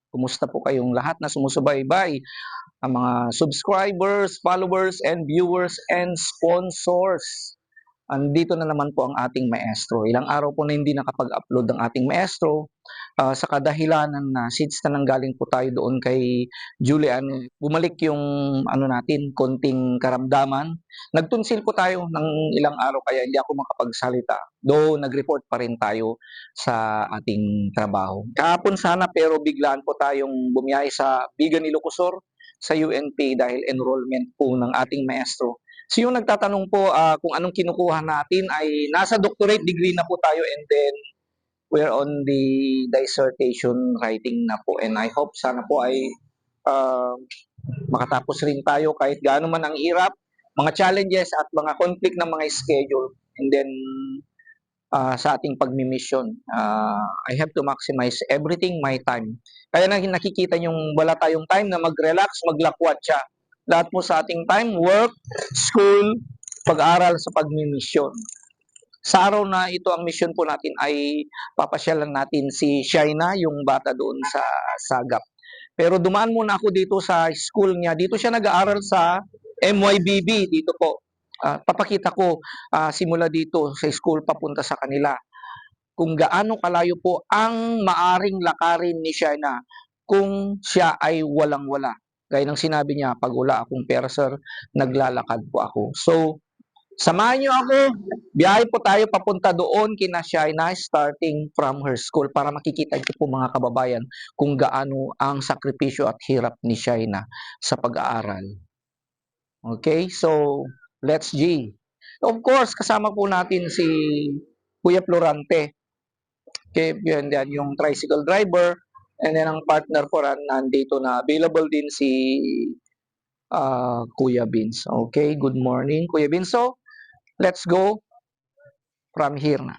Kumusta po kayong lahat na sumusubaybay, ang mga subscribers, followers, and viewers, and sponsors. Andito na naman po ang ating maestro. Ilang araw po na hindi nakapag-upload ang ating maestro sa kadahilanan na since na nanggaling po tayo doon kay Julian, bumalik yung natin, konting karamdaman. Nagtunsil po tayo ng ilang araw kaya hindi ako makapagsalita. Though nag-report pa rin tayo sa ating trabaho. Kahapon sana pero biglaan po tayong bumiyahe sa Bigan Ilocosur sa UNP dahil enrollment po ng ating maestro. So yung nagtatanong po kung anong kinukuha natin ay nasa doctorate degree na po tayo and then we're on the dissertation writing na po and I hope sana po ay makatapos rin tayo kahit gaano man ang hirap, mga challenges at mga conflict ng mga schedule and then sa ating pagmi-mission. I have to maximize everything my time. Kaya nakikita yung wala tayong time na mag-relax, maglakwat siya. Lahat po sa ating time, work, school, pag-aral sa pagmi-mission. Sa araw na ito, ang mission po natin ay papasyalan natin si Shaina, yung bata doon sa Sagap. Pero dumaan muna ako dito sa school niya. Dito siya nag-aaral sa MYBB, dito po. Papakita ko simula dito sa school papunta sa kanila kung gaano kalayo po ang maaring lakarin ni Shaina kung siya ay walang-wala. Gaya ng sinabi niya, pag wala akong pera, sir, naglalakad po ako. So, samahan niyo ako. Biyahe po tayo papunta doon kina Shaina starting from her school para makikita niyo po mga kababayan kung gaano ang sakripisyo at hirap ni Shaina sa pag-aaral. Okay, so let's G. Of course, kasama po natin si Kuya Florante. Okay, yun yan, yung tricycle driver. And then ang partner ko nandito na available din si Kuya Vince. Okay, good morning Kuya Vince. So, let's go from here na.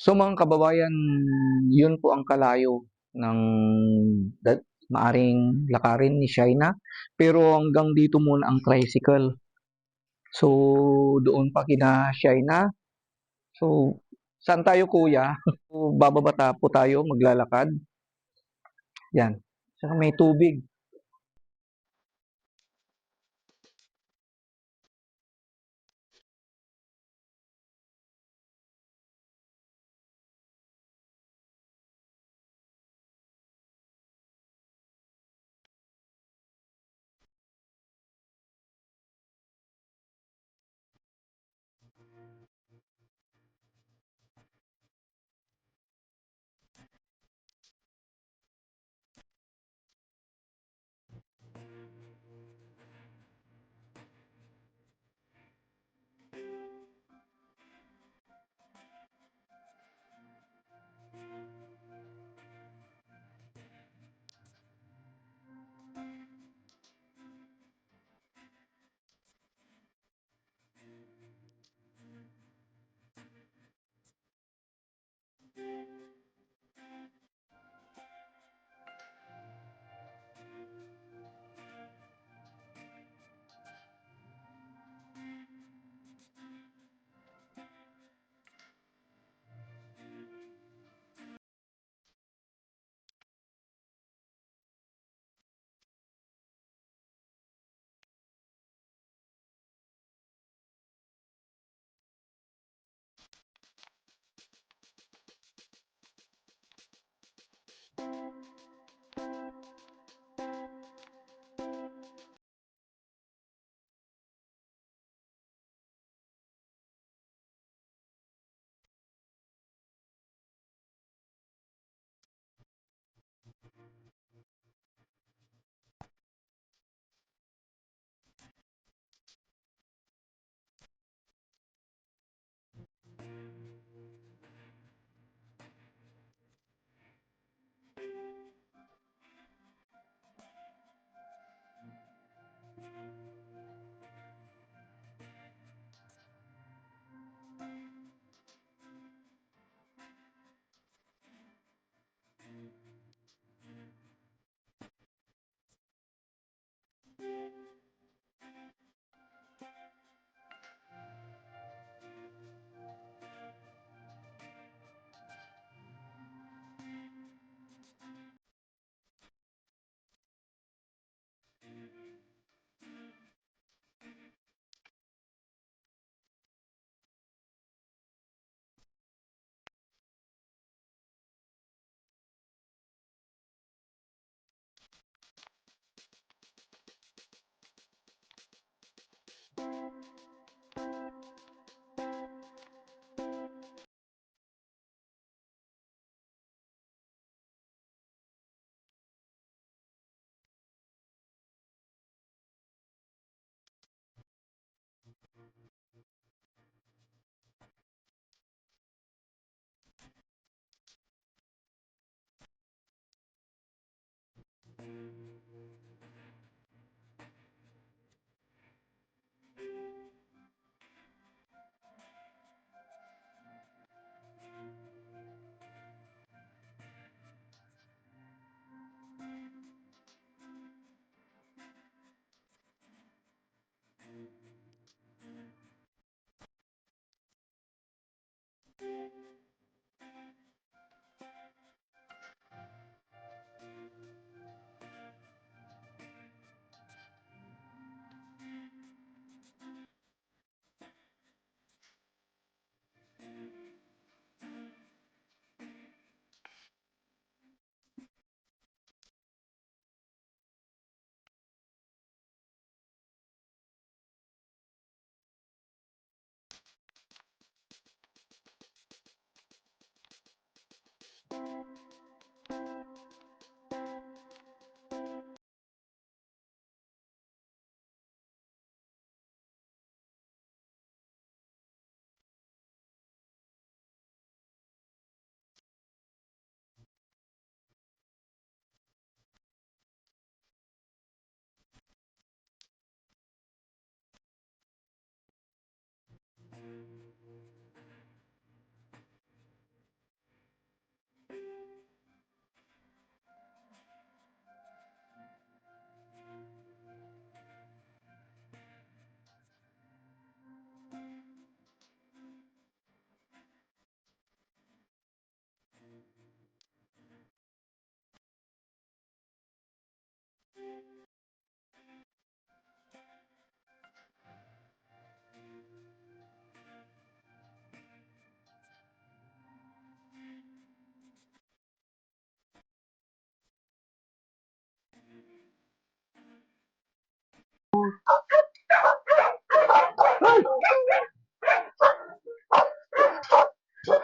So mga kababayan, yun po ang kalayo ng maaring lakarin ni Shaina. Pero hanggang dito muna ang tricycle. So doon pa kina Shaina. So saan tayo kuya? So, bababa po tayo maglalakad. Yan. Saka may tubig.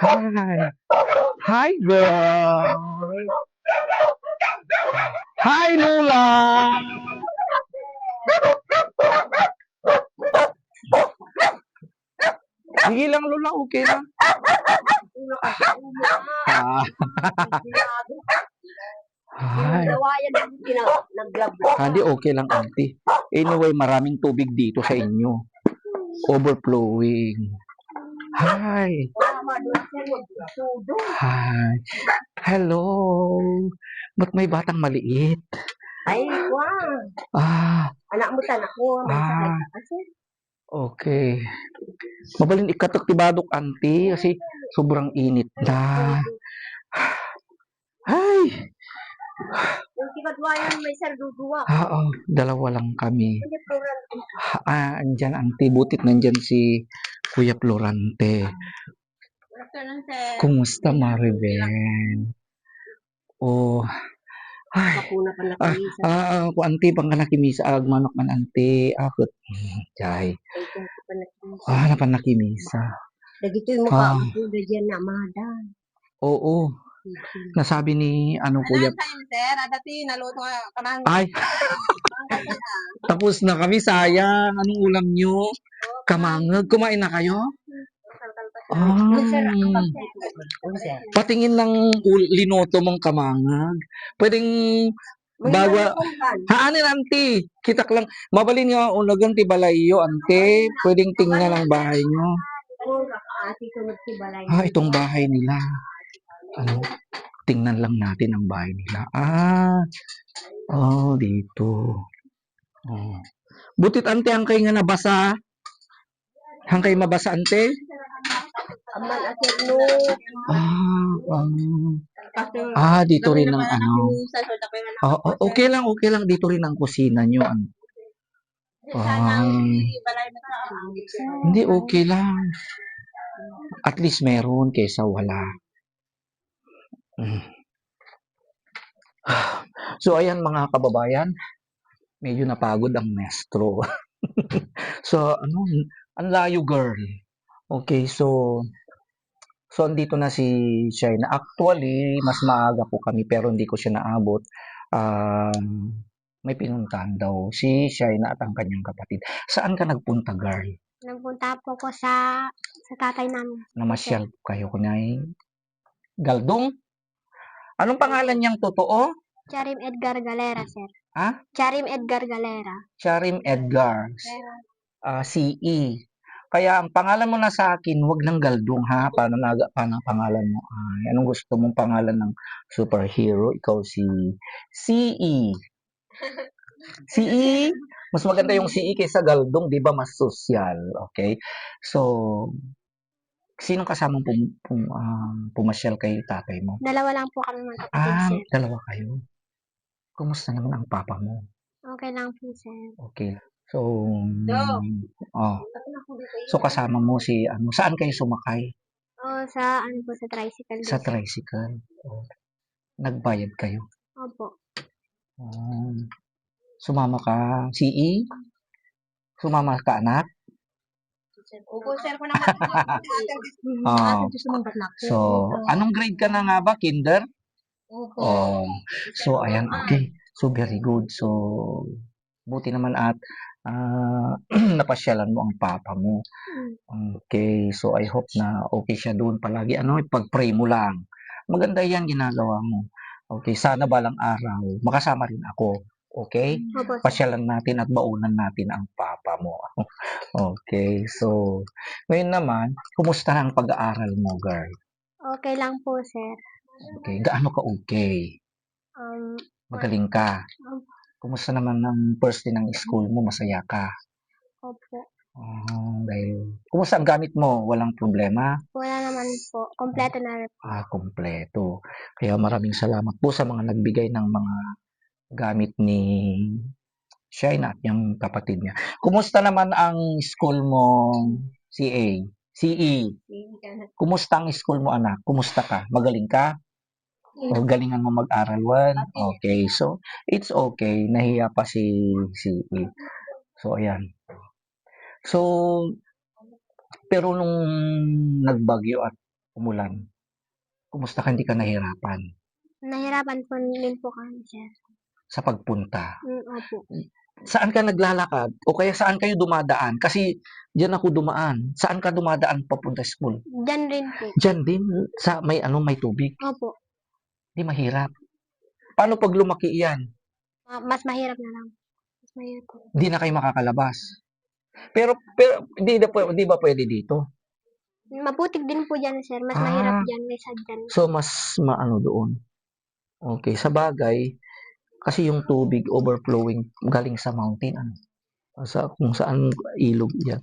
Hi. Hi, girl. Hi, Lola. Sige lang, Lola. Okay lang. Ah, hi. Hindi, okay lang, auntie. Anyway, maraming tubig dito sa inyo. Overflowing. Hi. Hi. Hello. Ba't may batang maliit? Ay, wow. Ah, Anak mo tanak ko. ah, okay. Mabalin ikatok tibadok, auntie, kasi sobrang init na. Ay, Yung tikadwayan may sarduduwa. oo, dalawa lang kami. Andyan, auntie, butit nandyan si Kuya Florante. Kumusta, Maribel? Oh, ay, Kapuna pa nakisa. ako, auntie, pang kanakimisa, agmanok man, auntie, akot, jay. Ay, kung ka pa nakisa. Napanakimisa. Dagito yung mukha Ah, ko. Dagyan na, madan. oo, nasabi ni, Kuya, sir? Dati naluto ka ng ay, tapos na kami, sayang. Anong ulam nyo? Kamangag. Kumain na kayo? Patingin ng linoto mong kamangag. Pwedeng bawa. Haanin, auntie. Kitak lang. Mabalin nga unagan ti balayo, auntie. Pwedeng tingnan ang bahay nyo. Itong bahay nila. Tingnan lang natin ang bahay nila. Dito. Oh. Butit, ante, ang kayo nga nabasa. Hang kayo mabasa, ante? Aman asin no. Dito rin ang okay lang, dito rin ang kusina nyo. Hindi, okay lang. At least meron kaysa wala. So, ayan mga kababayan, medyo napagod ang maestro. So, ang layo, girl. Okay, so andito na si Shaina. Actually, mas maaga po kami pero hindi ko siya naabot. May pinuntahan daw si Shaina at ang kanyang kapatid. Saan ka nagpunta, girl? Nagpunta po ko sa tatay namin. Namasyal kayo kunay Galdong? Anong pangalan niyang totoo? Charim Edgar Galera, sir. Ha? Charim Edgar Galera. Charim Edgar. CE. Kaya ang pangalan mo na sa akin, wag ng Galdong, ha? Paano pangalan mo? Anong gusto mong pangalan ng superhero? Ikaw si CE. CE? Mas maganda yung CE kaysa Galdong, di ba? Mas social. Okay? So, sinong kasamang pumasyal kay tatay mo? Dalawa lang po kami magkapatid, sir. Dalawa kayo. Kumusta naman ang papa mo? Okay lang po, sir. Okay. So, so kasama mo si, saan kayo sumakay? Sa tricycle. Sa tricycle. Nagbayad kayo? Opo. Sumama ka, CE? Sumama ka, anak? Opo, sir. Kung naman So, anong grade ka na nga ba? Kinder? Opo. So, ayan, okay. So, very good. So, buti naman at napasyalan mo ang papa mo. Okay, so I hope na okay siya doon palagi. Pag-pray mo lang. Maganda yan ginagawa mo. Okay, sana balang araw, makasama rin ako. Okay? Pasyalan natin at baunan natin ang papa mo. Okay, so, ngayon naman, kumusta ang pag-aaral mo, girl? Okay lang po, sir. Okay, gaano ka okay? Magaling ka? Kumusta naman ang first day ng school mo? Masaya ka? Opo. Dahil, kumusta ang gamit mo? Walang problema? Wala naman po. Kompleto na rin. Kompleto. Kaya maraming salamat po sa mga nagbigay ng mga gamit ni Shaina at yung kapatid niya. Kumusta naman ang school mo, CA? CE? Kumusta ang school mo, anak? Kumusta ka? Magaling ka? O galingan mo mag-aral, one? Okay, so it's okay. Nahiya pa si CE. So, ayan. So, pero nung nagbagyo at umulan, kumusta ka, hindi ka nahirapan Nahirapan po din po kami, sir. sa pagpunta? Opo. Saan ka naglalakad? O kaya saan kayo dumadaan? Kasi diyan ako dumaan. Saan ka dumadaan papunta sa school? Diyan rin po. Diyan din sa may tubig. Opo. Di mahirap. Paano pag lumaki yan? Mas mahirap na lang. Mas mahirap po. Hindi na kayo makakalabas. Pero di ba pwede dito? Maputik din po dyan, sir. Mas mahirap Ah, dyan kaysa dyan. so mas maano doon. Okay, sa bagay, kasi yung tubig overflowing galing sa mountain, ano, kung saan ilog yan.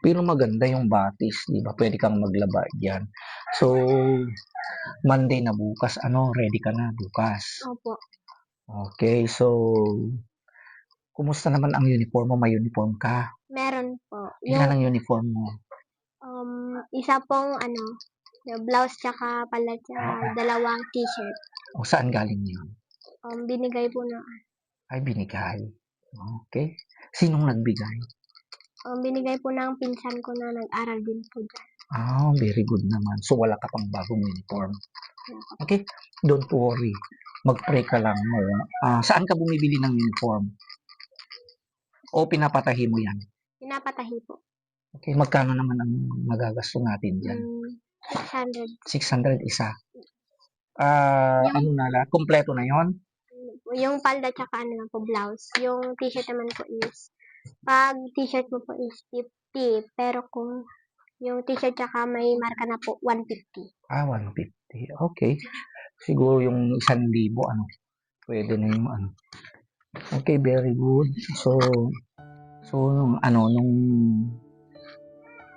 Pero maganda yung Batis, di ba? Pwede kang maglaba diyan. So, Monday na bukas, ready ka na bukas. Opo. Okay, so, kumusta naman ang uniform mo? May uniform ka? Meron po. Ilan ang uniform mo? Isa pong yung blouse tsaka pala dalawang t-shirt. O saan galing yun? Binigay po na. Ay, binigay. Okay. Sinong nagbigay? Binigay po ng pinsan ko na nag-aral din po dyan. Very good naman. So, wala ka pang bagong uniform. Okay? Don't worry. Mag-pray ka lang. Saan ka bumibili ng uniform? O pinapatahi mo yan? Pinapatahi po. Okay, magkano naman ang magagasto natin dyan? 600. 600 isa. Kompleto na yon? Yung palda tsaka lang po blouse. Yung t-shirt naman po is, pag t-shirt mo po is 50. Pero kung yung t-shirt tsaka may marka na po, 150. 150. Okay. Siguro yung 1,000, pwede na yung Okay, very good. So nung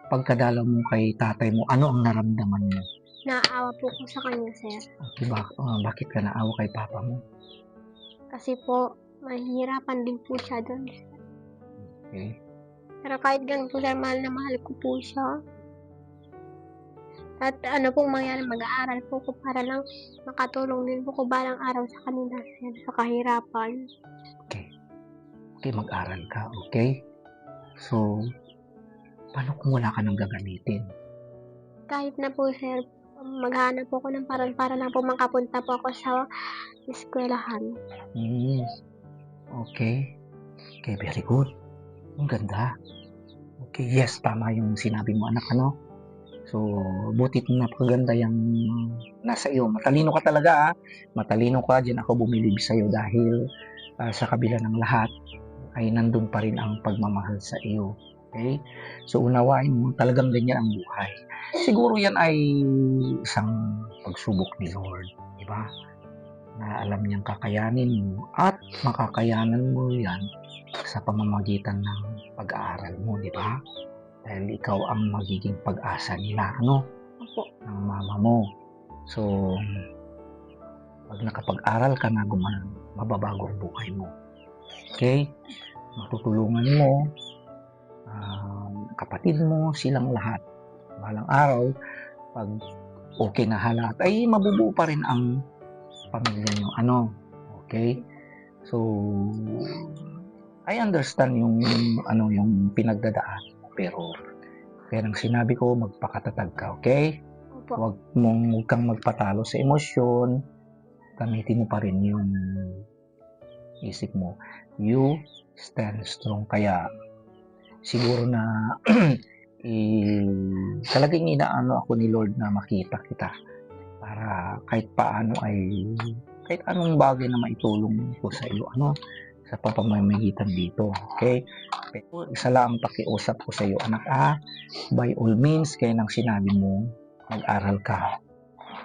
pagkadalaw mo kay tatay mo, ano ang naramdaman mo? Naawa po ko sa kanya, sir. Okay, bakit ka naawa kay papa mo? Kasi po, mahihirapan din po siya doon. Okay. Pero kahit ganun po, sir, mahal na mahal ko po siya. At pong mangyari, mag-aaral po ko para lang makatulong din po ko balang araw sa kanila, sir, sa kahirapan. Okay, mag-aral ka, okay? So, paano kung wala ka nang gagamitin? Kahit na po, sir, maghanap po ako ng parang para lang po makapunta po ako sa eskwelahan. Okay. Okay, very good. Ang ganda. Okay, yes, tama yung sinabi mo, anak, So, butit napakaganda yung nasa iyo. Matalino ka talaga, Matalino ka, dyan ako bumilib sa'yo dahil sa kabila ng lahat, ay nandun pa rin ang pagmamahal sa iyo. Okay? So, unawain mo, talagang ganyan ang buhay. Siguro yan ay isang pagsubok ni Lord, di ba? Na alam niyang kakayanin mo at makakayanan mo yan sa pamamagitan ng pag-aaral mo, di ba? Dahil ikaw ang magiging pag-asa nila, Opo. ng mama mo. So, pag nakapag-aral ka na, mababago ang buhay mo. Okay? Matutulungan mo, kapatid mo, silang lahat. Balang araw, pag okay na lahat, ay mabubuo pa rin ang pamilya nyo. Okay? So, I understand yung pinagdadaan. Pero ang sinabi ko, magpakatatag ka, okay? Opo. Huwag kang magpatalo sa emosyon. Gamitin mo pa rin yung isip mo. You stand strong. Kaya, siguro na talagang inaano ako ni Lord na makita kita. Para kahit paano kahit anong bagay na maitulong ko sa iyo, sa pamamagitan dito. Okay? Pero isa lang ang pakiusap ko sa iyo, anak, by all means, kaya nang sinabi mo, mag-aral ka,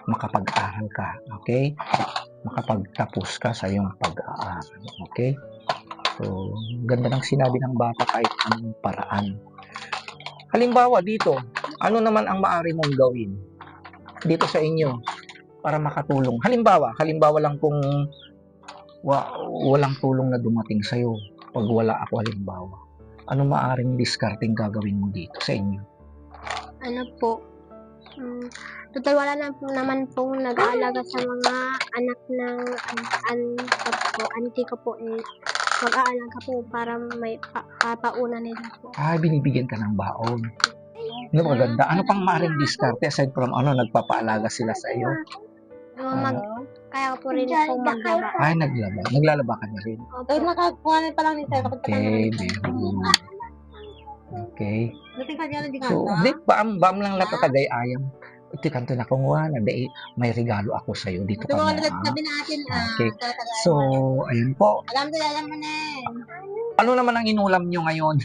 makapag-aral ka, okay? Makapagtapos ka sa iyong pag-aaral, okay? So, ganda ng sinabi ng bata kahit anong paraan. Halimbawa dito, ano naman ang maaari mong gawin dito sa inyo para makatulong? Halimbawa lang kung walang tulong na dumating sa'yo, pag wala ako halimbawa, ano maaring discarding gagawin mo dito sa inyo? Total wala naman pong nag-aalaga sa mga anak ng auntie ko po mag-aalaga po para may pauna nila po. Binibigyan ka ng baon. Ano maganda? Ano pang maaring diskarte aside from nagpapaalaga sila sa iyo? Kaya po rin po maglaba. Naglaba. Naglalaba ka na rin. Opo. Nakakuha na pa lang ni sir. Okay, very good. Okay. So, di, baam lang natatagay ayam. Ito kanto na kung wala, dahil may regalo ako sa iyo dito ka mo. natin. Okay. So, ayun po. Alam mo na. Ano naman ang inulam nyo ngayon?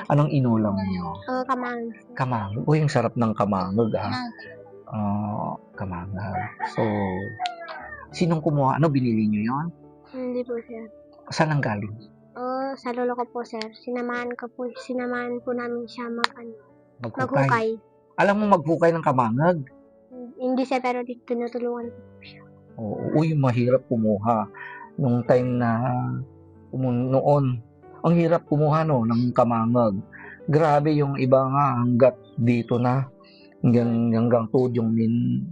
Anong inulam nyo? Kamang. Kamangog. Uy, ang sarap ng kamangog, kamangog. So, sinong kumuha? Ano, binili nyo yon? Hindi po, sir. Saan ang galing? Sa lolo ko po, sir. Sinamahan po namin siya Maghukay. maghukay. Alam mo maghukay ng kamangog? Hindi siya, pero tinutulungan ko. Oo, uy, mahirap kumuha. Nung time na noon, ang hirap kumuha ng kamangog. Grabe yung iba nga hanggat dito na hanggang tuhod yung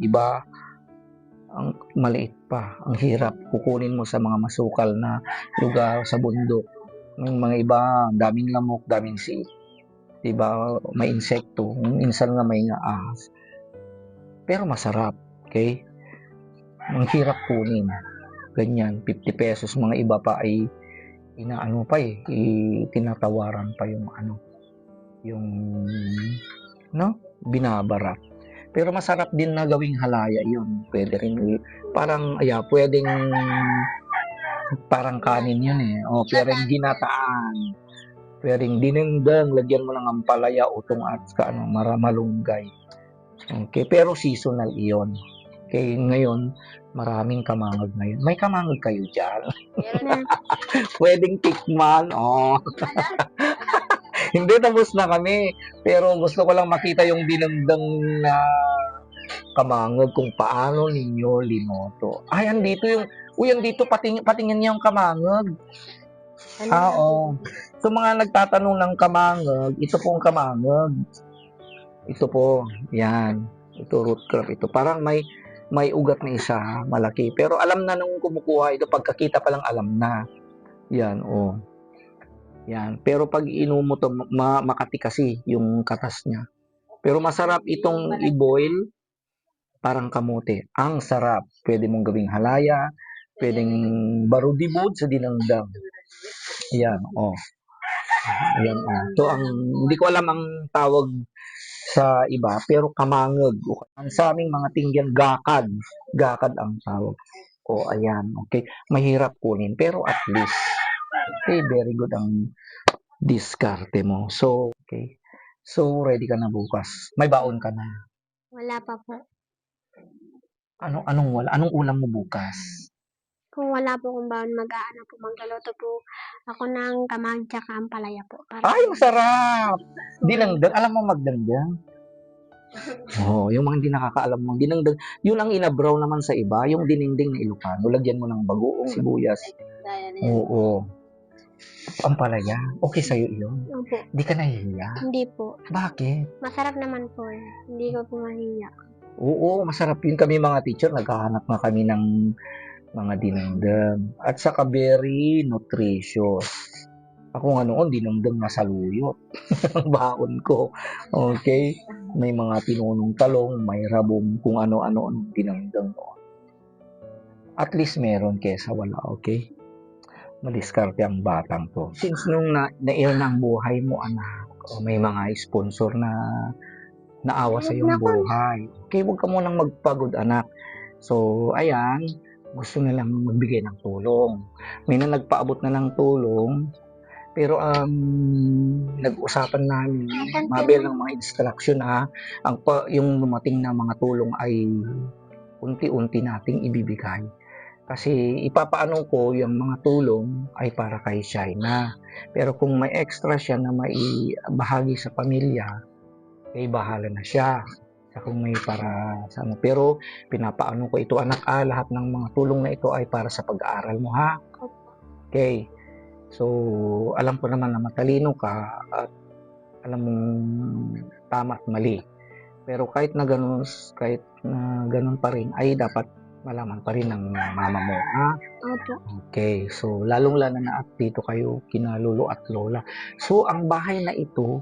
iba ang maliit pa. Ang hirap kukunin mo sa mga masukal na lugar sa bundok. Yung mga iba, daming lamok, daming diba, may insekto, minsan nga may ahas. Pero masarap, okay? Ang hirap kunin. Ganyan, 50 pesos, mga iba pa ay tinatawaran pa yung binabarat. Pero masarap din na gawing halaya yun. Pwede rin, pwedeng parang kanin yun eh. O, pwedeng ginataan. Pwedeng dinengdeng, lagyan mo ng ampalaya, utong at malunggay. Okay, pero seasonal iyon. Okay, ngayon, maraming kamangod ngayon. May kamangod kayo dyan? Pwedeng tikman. Hindi, tapos na kami. Pero gusto ko lang makita yung dinengdeng na kamangod kung paano ninyo linoto. Andito andito patingin niyo yung kamangod. Oo. So, mga nagtatanong ng kamangod, ito po ang kamangod. Ito po, yan. Ito root crop. Ito parang may ugat na isa, malaki. Pero alam na nung kumukuha ito, pagkakita pa lang alam na. Yan, Yan. Pero pag inumo to, makati kasi yung katas niya. Pero masarap itong i-boil, parang kamote. Ang sarap. Pwede mong gawing halaya, pwedeng barudibod sa dinangdang. Yan, Ayan, So, hindi ko alam ang tawag sa iba, pero kamangod. Ang sa aming mga tingyan, gakad. Gakad ang tawag. Ayan, okay. Mahirap kunin, pero at least, okay, very good ang diskarte mo. So, okay. So, ready ka na bukas. May baon ka na. Wala pa po. Anong wala? Anong ulam mo bukas? Kung wala po kung baon magluluto po ako ng kamang tsaka ampalaya po. Masarap! Dinangdang. Alam mo magdangdang? Yung mga hindi nakakaalam ng dinangdang. Yun ang inabraw naman sa iba. Yung dinengdeng na Ilocano. Lagyan mo ng bagoong sibuyas. Oo. Ampalaya. Okay sa'yo yun? Opo. Di ka nahihiya? Hindi po. Bakit? Masarap naman po Hindi ko po mahiya. Oo, masarap yun. Kami mga teacher, naghahanap na kami ng mga dinengdeng. At saka very nutritious. Ako nga noon, dinengdeng na saluyot. Ang baon ko. Okay? May mga tinunong talong, may rabong, kung ano-ano dinengdeng noon. At least meron kesa wala, okay? Madiskarte ang batang to. Since nung na-iyan ang buhay mo, anak, may mga sponsor na naawa sa iyong buhay. Okay, huwag ka munang magpagod, anak. So, ayan, gusto nilang magbigay ng tulong. May nagpaabot na ng tulong, pero nag-usapan namin, mabel ng mga instruction yung dumating na mga tulong ay unti-unti nating ibibigay. Kasi ipapaano ko yung mga tulong ay para kay China. Pero kung may extra siya na maibahagi sa pamilya, ay bahala na siya. Kung may para sa Pero pinapaano ko ito, anak, lahat ng mga tulong na ito ay para sa pag-aaral mo, ha? Okay. So, alam ko naman na matalino ka at alam mong tama at mali. Pero kahit na ganun pa rin, ay dapat malaman pa rin ng mama mo, ha? Opo. Okay, so lalong-lalo na at dito kayo kina lolo at lola. So ang bahay na ito,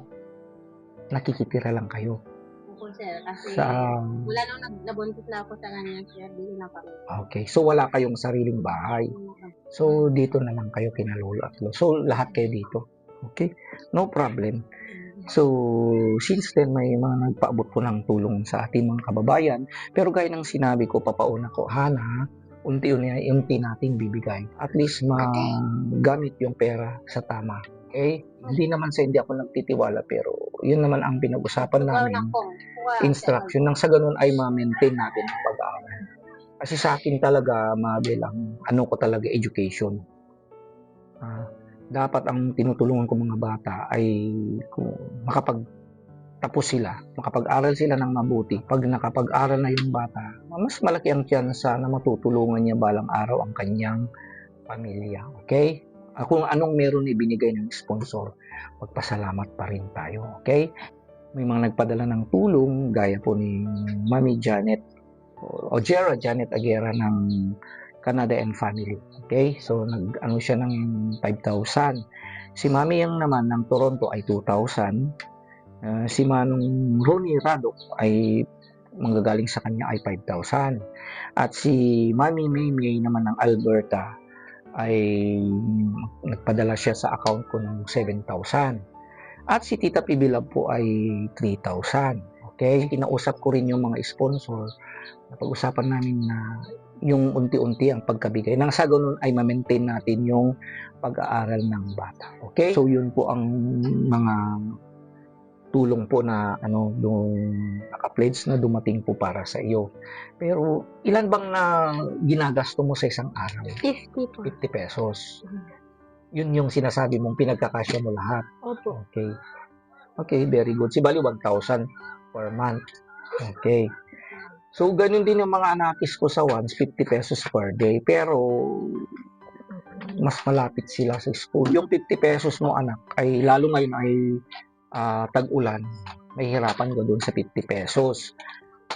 nakikitira lang kayo Opo, sir. Kasi sa mula nung nabuntis na ako sa kanya, sir, dito na kami. okay, so wala kayong sariling bahay. So dito na lang kayo kina lolo at lola. So lahat kayo dito. Okay? No problem. So, since then, may mga nagpaabot po ng tulong sa ating mga kababayan. Pero gaya ng sinabi ko, papauna ko, Hana, unti-unti nating bibigay. At least magamit yung pera sa tama. Okay? Hindi naman sa hindi ako nagtitiwala, pero yun naman ang pinag-usapan namin. Instruction nang sa ganun ay ma-maintain natin ang pag-aaral. Kasi sa akin talaga, mabilang, ano ko talaga, education. Dapat ang tinutulungan ko mga bata ay kung makapagtapos sila, makapag-aral sila ng mabuti. Pag nakapag-aral na yung bata, mas malaki ang tsansa na matutulungan niya balang araw ang kanyang pamilya. Okay? Kung anong meron ibinigay ng sponsor, magpasalamat pa rin tayo. Okay? May mga nagpadala ng tulong, gaya po ni Mami Janet o Janet Aguera ng Canada and Family. Okay? So, nag-ano siya ng 5,000. Si Mami Yang naman ng Toronto ay 2,000. Si Manong Ronnie Radok ay manggagaling sa kanya ay 5,000. At si Mami Maymay naman ng Alberta ay nagpadala siya sa account ko ng 7,000. At si Tita Pibilab po ay 3,000. Okay? Kinausap ko rin yung mga sponsor. Napag-usapan namin na yung unti-unti ang pagkabigay. Nang sa ganun ay ma-maintain natin yung pag-aaral ng bata. Okay? So yun po ang mga tulong po na nung naka-pledge na dumating po para sa iyo. Pero ilan bang na ginagasto mo sa isang araw? 50 po. 50 pesos. Yun yung sinasabi mong pinagkakasya mo lahat. Opo. Okay. Okay, very good. Si Bali 1,000 per month. Okay. So, ganun din yung mga anakis ko sa once, 50 pesos per day. Pero, mas malapit sila sa school. Yung 50 pesos mo, anak, ay lalo ngayon ay tag-ulan. Mahihirapan ko doon sa 50 pesos.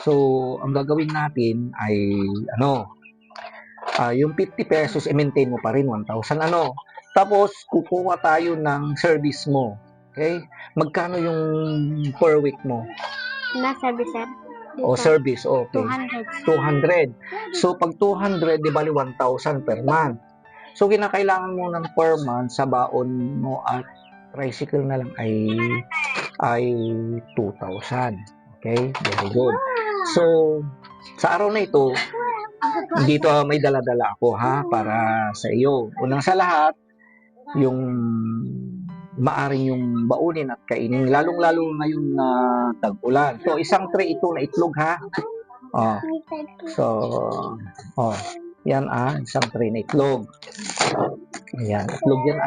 So, ang gagawin natin ay, yung 50 pesos, i-maintain mo pa rin 1,000, Tapos, kukuha tayo ng service mo. Okay? Magkano yung per week mo? Na service, sir. O service, okay. 200. 200. So, pag 200, di bali 1,000 per month. So, kinakailangan mo ng per month sa baon mo at tricycle na lang ay 2,000. Okay? Very good. So, sa araw na ito, dito may dala-dala ako para sa iyo. Unang sa lahat, yung maaring yung baunin at kainin, lalong-lalo ngayon na tag-ulan. So, isang tray ito na itlog, ha? So, yan, isang tray na itlog. Ayan, itlog yan,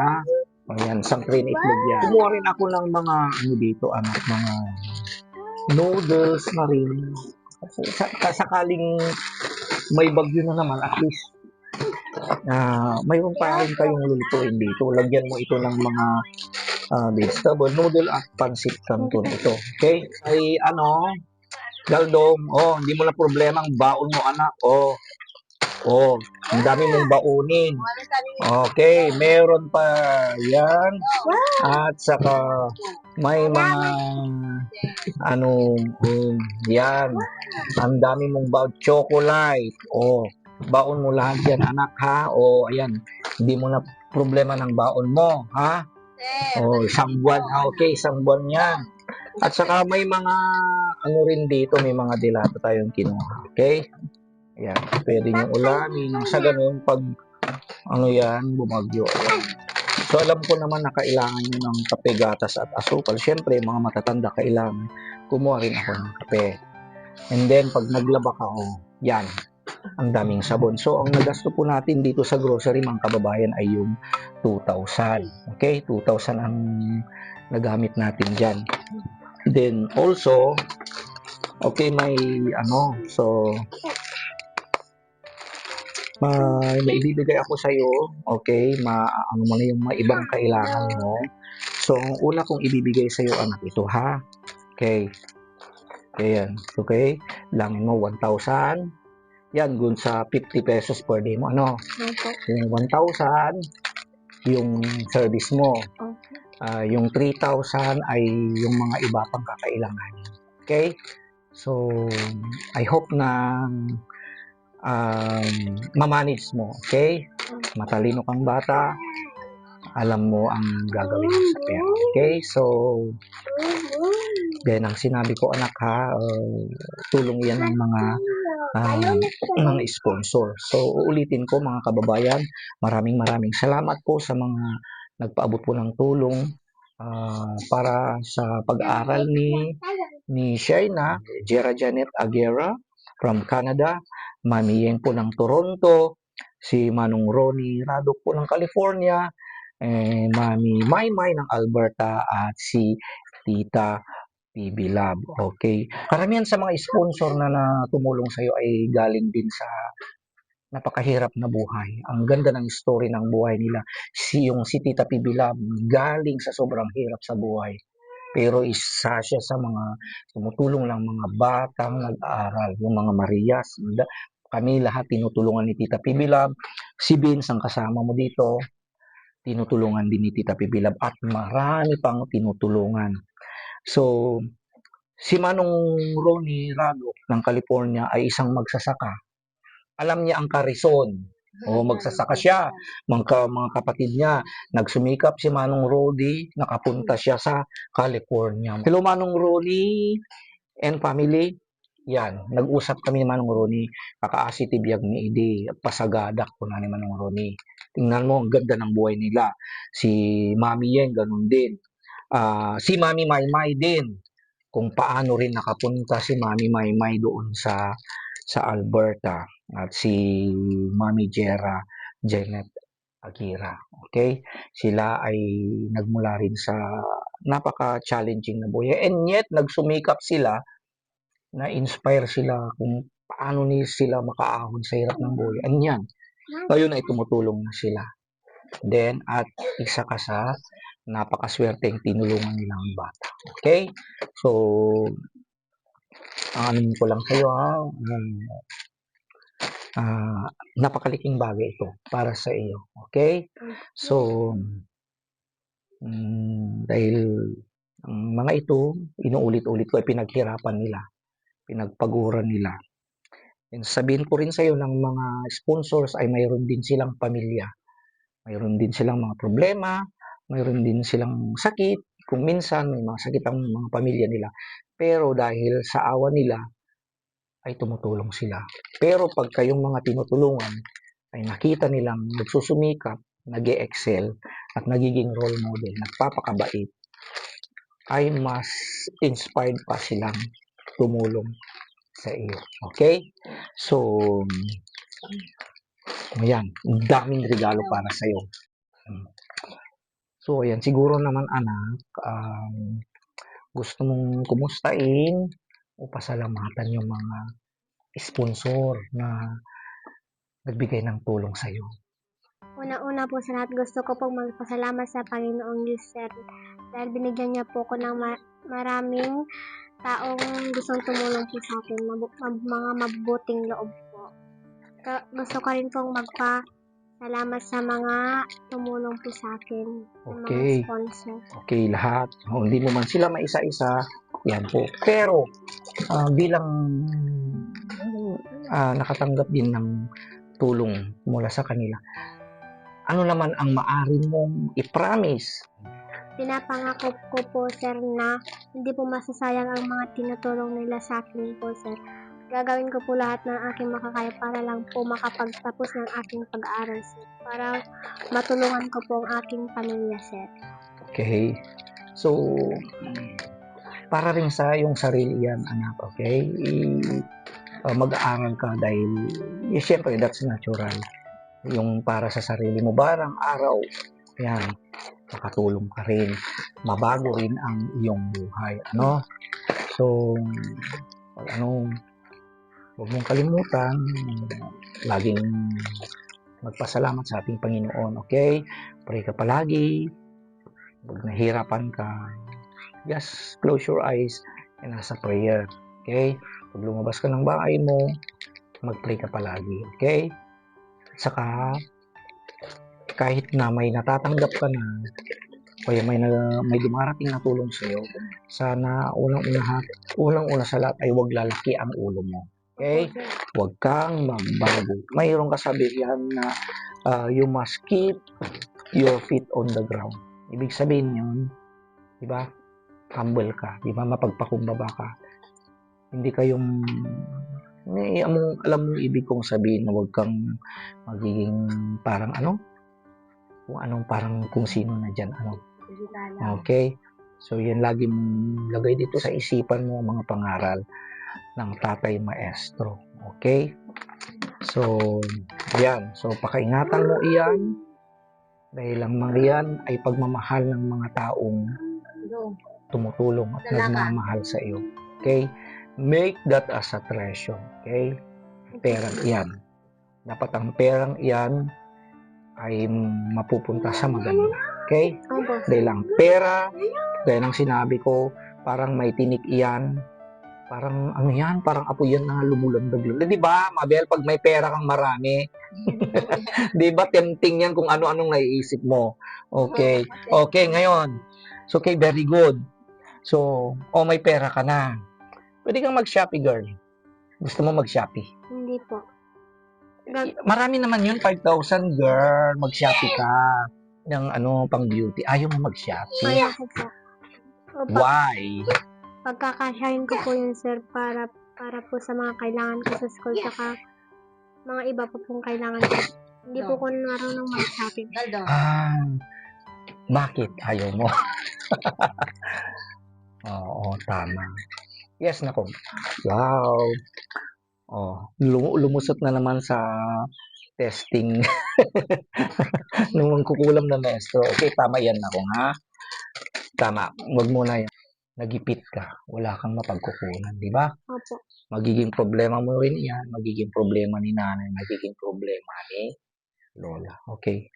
Ayan, isang tray na itlog yan. Kumuha rin ako ng mga, dito, mga noodles na rin. Sakaling may bagyo na naman, at least, mayroon pa rin kayong lulutuin dito. Lagyan mo ito ng mga vegetable, noodle at pancit canton ito. Okay? Ay Galdong, hindi mo na problema ang baon mo, anak. Ang dami mong baunin. Okay, meron pa yan. At saka may mga yan. Ang dami mong baon, chocolate. Baon mo lahat yan, anak, ha? Ayan. Hindi mo na problema ng baon mo, ha? Isang buwan. Okay, isang buwan yan. At saka may mga rin dito, may mga dilata tayong kinuha. Okay? Ayan, pwede nyo ulamin. Sa ganun, pag bumagyo. Ayan. So, alam ko naman na kailangan nyo ng kape, gatas at asukal. Siyempre, mga matatanda kailangan. Kumuha rin ako ng kape. And then, pag naglaba ka, yan. Ang daming sabon. So, ang nagasto po natin dito sa grocery, mga kababayan, ay yung 2,000. Okay? 2,000 ang nagamit natin dyan. Then, also, okay, may may ibibigay ako sa iyo. Okay? Mo na yung may ibang kailangan mo. So, ang una kong ibibigay sa iyo, anak, ito, ha? Okay. Okay, yan. Okay? Langin mo, 1,000. Yan, gun sa 50 pesos per day mo. Ano? Opo. Yung 1,000, yung service mo. Opo. Yung 3,000 ay yung mga iba pang kakailangan. Okay? So, I hope na mamanage mo. Okay? Matalino kang bata. Alam mo ang gagawin mo sa pera. Okay? So, gaya ng sinabi ko, anak ha, tulong yan ng mga sponsor. So, uulitin ko mga kababayan, maraming salamat po sa mga nagpaabot po ng tulong para sa pag-aaral ni Shaina, Jera Janet Aguera from Canada, Mami Yeng po ng Toronto, si Manong Ronnie Radok po ng California, Mami Maymay ng Alberta at si Tita PB Lab. Okay. Karamihan sa mga sponsor na tumulong sa iyo ay galing din sa napakahirap na buhay. Ang ganda ng story ng buhay nila. Si Tita PB Lab galing sa sobrang hirap sa buhay. Pero isa siya sa mga tumutulong lang mga batang nag-aaral, yung mga Marias. Kami lahat tinutulungan ni Tita PB Lab. Si Vince ang kasama mo dito, tinutulungan din ni Tita PB Lab at marami pang tinutulungan. So, si Manong Ronnie Rado ng California ay isang magsasaka. Alam niya ang karison. O magsasaka siya. Mga kapatid niya, nagsumikap si Manong Rodi, nakapunta siya sa California. Hello Manong Rodi and family. Yan, nag-usap kami ni Manong Roni, kakaasi tibiyag ni Idi, pasagadak ko na ni Manong Roni. Tingnan mo, ang ganda ng buhay nila. Si Mami Yeng, ganun din. Si Mami Maymay din, kung paano rin nakapunta si Mami Maymay doon sa Alberta at si Mami Jera Janet Aguera. Okay? Sila ay nagmula rin sa napaka-challenging na buhay. And yet, nagsumikap sila, na-inspire sila kung paano sila makaahon sa hirap ng buhay. And yan, ngayon ay tumutulong na sila. Then, at isa ka sa napakaswerteng tinulungan nilang bata. Okay? So, ano ko lang sa'yo ha, napakaliking bagay ito para sa iyo. Okay? So, dahil ang mga ito, inuulit-ulit ko, ay pinaghirapan nila, pinagpaguran nila. And sabihin ko rin sa iyo ng mga sponsors ay mayroon din silang pamilya. Mayroon din silang mga problema, mayroon din silang sakit. Kung minsan may mga sakit ang mga pamilya nila. Pero dahil sa awa nila, ay tumutulong sila. Pero pag kayong mga tinutulungan, ay nakita nilang nagsusumikap, nag-e-excel, at nagiging role model, nagpapakabait, ay mas inspired pa silang tumulong sa iyo. Okay? So, ayan, daming regalo para sa iyo. So, ayan, siguro naman anak, gusto mong kumustahin o pasalamatan yung mga sponsor na nagbigay ng tulong sa iyo. Una-una po sa lahat, gusto ko pong magpasalamat sa Panginoong Diyos, sir. Dahil binigyan niya po ko ng maraming taong gustong tumulong po sa akin, mga mabuting loob po. Gusto ko rin pong magpasalamat sa mga tumulong po sa akin, Okay. mga sponsor. Okay, lahat. Hindi mo man sila maisa-isa, yan po. Pero, bilang nakatanggap din ng tulong mula sa kanila, ano naman ang maaari mong i-promise? Pinapangako ko po, sir, na hindi po masasayang ang mga tinutulong nila sa akin po, sir. Gagawin ko po lahat ng aking makakaya para lang po makapagtapos ng aking pag-aaral, sir. Para matulungan ko po ang aking pamilya, sir. Okay? So, para rin sa iyong sarili yan, anak, okay? Mag-aaral ka dahil, syempre, that's natural. Yung para sa sarili mo, barang araw, yan, makatulong ka rin. Mabago rin ang iyong buhay. Ano? So, huwag mong kalimutan, laging magpasalamat sa ating Panginoon. Okay? Pray ka palagi. Pag nahirapan ka, just close your eyes and ask a prayer. Okay? Pag lumabas ka ng bahay mo, mag-pray ka palagi. Okay? Saka, kahit na may natatanggap ka na, o may dumarating na tulong sa'yo, sana unang-una sa lahat ay huwag lalaki ang ulo mo. Okay? Opo, sir. Huwag kang magbago. Mayroong kasabihan na you must keep your feet on the ground. Ibig sabihin yun, di ba? Humble ka, di ba? Mapagpakumbaba ka. Hindi kayong alam mo ibig kong sabihin na huwag kang magiging parang kung sino na dyan, Okay? So, yan lagi mong lagay dito sa isipan mo ang mga pangaral ng tatay maestro. Okay? So, yan. So, pakaingatan mo iyan dahil ang mga yan ay pagmamahal ng mga taong tumutulong at nagmamahal sa iyo. Okay? Make that as a treasure. Okay? Perang iyan. Dapat ang perang iyan ay mapupunta sa maganda. Okay? Opo. Dahil ang pera, gaya ng sinabi ko, parang may tinik iyan. Parang parang apo yan na lumulandag. Di ba, Mabel, pag may pera kang marami, di ba, tempting yan kung ano-anong naiisip mo. Okay. Okay, ngayon. So, okay, very good. So, may pera ka na. Pwede kang mag-Shopee, girl. Gusto mo mag-Shopee? Hindi po. Marami naman yun, 5,000, girl. Mag-Shopee ka ng pang beauty. Ayaw mo mag-Shopee. Kaya ko po. Opo. Why? Pagkakasyahin ko po yun, sir, para po sa mga kailangan ko sa school, saka mga iba po pong kailangan ko. Hindi po ko marunong mag-shopping. Bakit ayaw mo? Oo, tama. Yes, nako. Wow. Lumusot na naman sa testing nung kukulam na maestro. Okay, tama yan ako, ha? Tama. Huwag mo na yan. Nagipit ka. Wala kang mapagkukunan, di ba? Opo. Magiging problema mo rin yan. Magiging problema ni nanay. Magiging problema ni lola. Okay?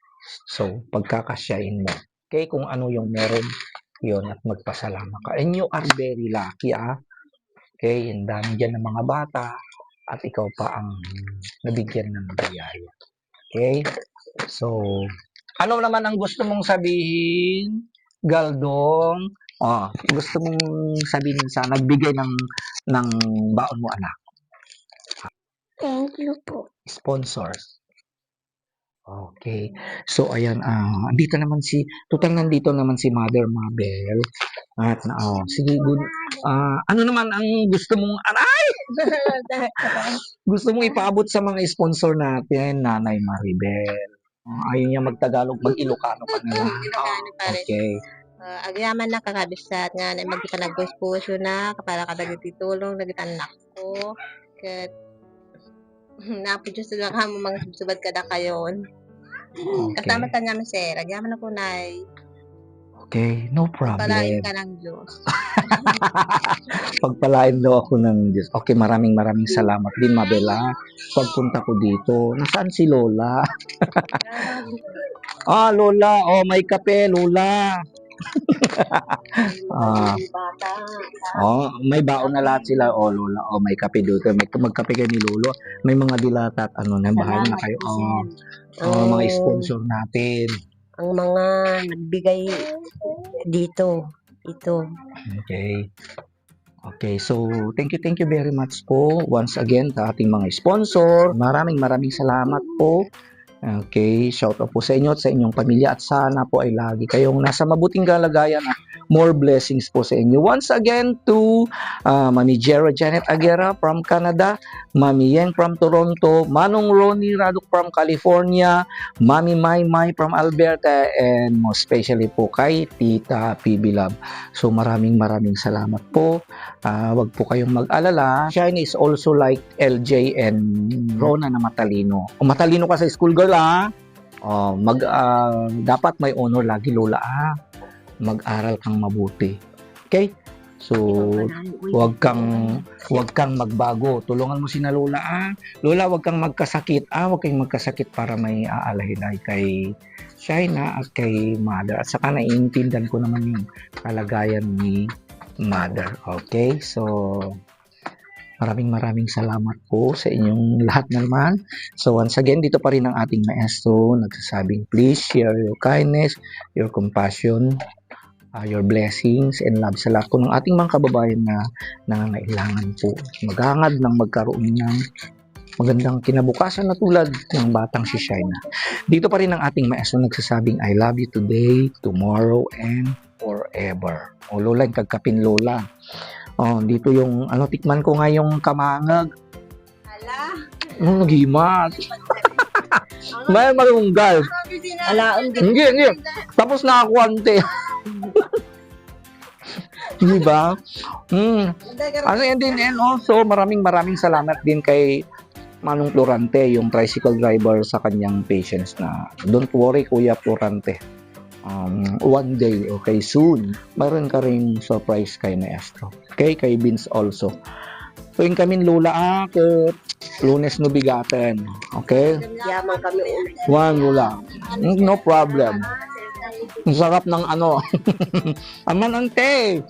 So, pagkakasyahin mo. Okay? Kung ano yung meron, yun, at magpasalamat ka. And you are very lucky, Okay? Ang dami dyan ng mga bata at ikaw pa ang nabigyan ng biyaya. Okay? So, ano naman ang gusto mong sabihin, Galdong? Gusto mong sabihin sa nagbigay ng baon mo, anak? Thank you po. Sponsors. Okay. So, ayan, nandito naman nandito naman si Mother Mabel. At, sige, good. Ano naman ang gusto mong, gusto mong ipaabot sa mga sponsor natin, Nanay Maribel? Ayaw niya magtagalog, mag-Ilocano ka na lang. Ilocano pa rin. Okay. Agyaman na kakabisat nga na magdi ka nag-push na para ka nagtitulong nagitanak ko ket napudyo sila ka mo mga subad kada kayon. Kasama ta namin sir, agyaman ako nay. Okay, no problem. Palain ka ng Diyos. Pagpalain daw ako ng Diyos. Okay, maraming salamat din, Mabela. Pagpunta ko dito, nasaan si Lola? Lola, may kape, Lola. May baon na lahat sila. Lola, may kape dito. Magkape kayo ni Lolo. May mga dilata at bahala na kayo. Mga sponsor natin. Ang mga nagbigay dito. Ito. Okay, so thank you very much po once again sa ating mga sponsor. Maraming salamat po. Okay, shout out po sa inyo at sa inyong pamilya at sana po ay lagi kayong nasa mabuting kalagayan at more blessings po sa inyo. Once again to Mami Jera Janet Aguera from Canada, Mami Yeng from Toronto, Manong Ronnie Raduk from California, Mami Mai from Alberta, and most especially po kay Tita PB Love. So maraming salamat po. Wag po kayong mag-alala. Shine is also like LJ and Rona na matalino. Matalino ka sa school, girl, dapat may honor lagi, Lola, mag-aral kang mabuti. Okay? So, wag kang magbago. Tulungan mo sina Lola, Lola, wag kang magkasakit. Wag kang magkasakit para may aalahinay kay Shaina at kay Mother. At saka naiintindihan ko naman yung kalagayan ni Mother. Okay? So, Maraming salamat po sa inyong lahat naman. So once again, dito pa rin ang ating maestro nagsasabing please share your kindness, your compassion, your blessings and love sa lahat po ng ating mga kababayan na nangangailangan po. Maghangad ng magkaroon ng magandang kinabukasan na tulad ng batang si Shaina. Dito pa rin ang ating maestro nagsasabing I love you today, tomorrow, and forever. O lola, yung kagkapin lola. Dito yung, tikman ko nga yung kamangag. Ala. Nagimat. May marunggal. Alaon din. Hindi. Tapos na ako ante. Di ba? And then, and also, maraming salamat din kay Manong Florante, yung tricycle driver sa kanyang patience na don't worry Kuya Florante. One day, okay, soon, mayroon ka rin surprise kay Maestro. Okay, kay Vince also. Tuwing kami Lola ako, Lunes no bigatan. Okay? Yaman kami ulit. One Lola. No problem. Ang sarap ng ano. Aman ante.